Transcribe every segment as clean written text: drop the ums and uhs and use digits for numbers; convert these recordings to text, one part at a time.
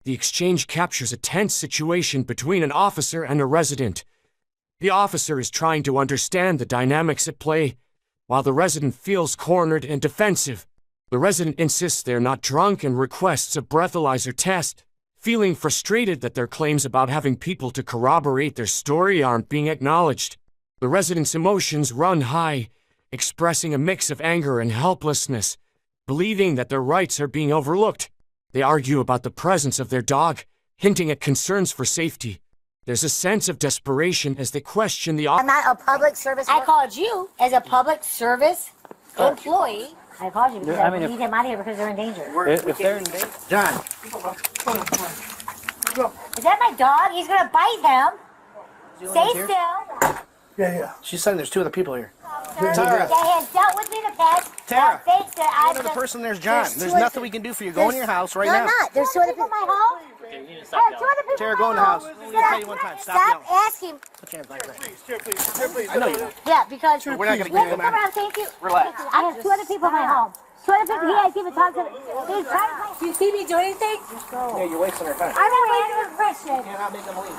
The exchange captures a tense situation between an officer and a resident. The officer is trying to understand the dynamics at play, while the resident feels cornered and defensive. The resident insists they're not drunk and requests a breathalyzer test, feeling frustrated that their claims about having people to corroborate their story aren't being acknowledged. The resident's emotions run high, expressing a mix of anger and helplessness, believing that their rights are being overlooked. They argue about the presence of their dog, hinting at concerns for safety. There's a sense of desperation as they question the I'm not a public service worker. I called you as a public service employee. I called you because I need them out of here because they're in danger. If they're in danger. John. Is that my dog? He's going to bite him. Stay still. Yeah. She's saying there's two other people here. Tara. He has dealt with me in the past. Tara. Thanks to The person there's John. There's nothing we can do for you. Go in your house right now. No, I'm not. There's two other people in my home. Tara, go in the house. I'm going to tell you one time. Stop asking. Put your hands back there. Please. I know you don't. Yeah, because We're not going to Wait, get him come out. around, thank you. Relax. I have two other people in my home. Two other people. He has even talked to. He's trying to. Do you see me do anything? Yeah, you're wasting our time. I'm not wasting your question. Cannot make them leave.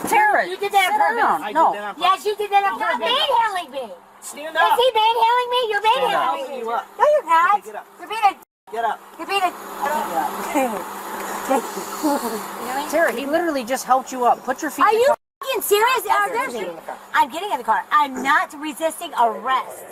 Tara, You did that on purpose. I did that on purpose. Yes, you did that on purpose. You're manhandling me. Stand Is up. he manhandling me? You're Stand up. manhandling me. You up. No, you're not. Okay, get up. You're being a. Get up. You're being a. Tara, he literally just helped you up. Put your feet Are in you the fucking serious? I'm getting in the car. I'm not resisting arrest.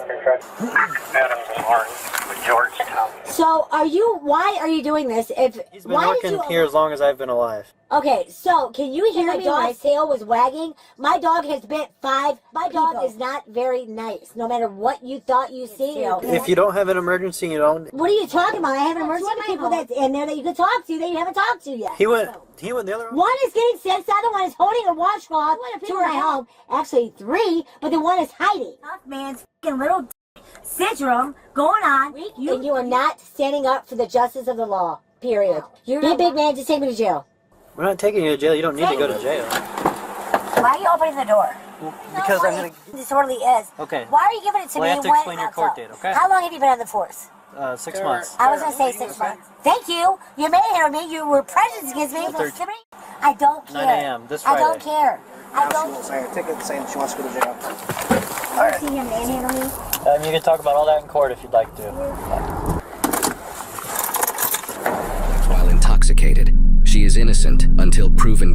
So, why are you doing this? He's been working here as long as I've been alive. Okay, so can you hear my dog's tail was wagging? My dog has bit 5. My dog is not very nice, no matter what you thought you see. If you don't have an emergency, you don't. What are you talking about? I have an emergency people that's in there that you can talk to that you haven't talked to yet. He went the other one. One is getting sick, the other one is holding a washcloth to her home. Actually 3, but the one is hiding. Tough man's fucking little syndrome going on. And you are not standing up for the justice of the law. Period. You're a big man, just take me to jail. We're not taking you to jail. You don't need to go to jail. Why are you opening the door? Because I'm going to... Disorderly is. Okay. Why are you giving it to Well, me? I have to explain your court date, okay? How long have you been on the force? 6 months. I was going to say 6 months. Thank you. You manhandled me. You were prejudiced against me. I don't care. 9 a.m. this I Friday. don't care. I She don't won't sign a ticket saying she wants to go to jail. ever see him manhandle me. You can talk about all that in court if you'd like to. While intoxicated, she is innocent until proven guilty.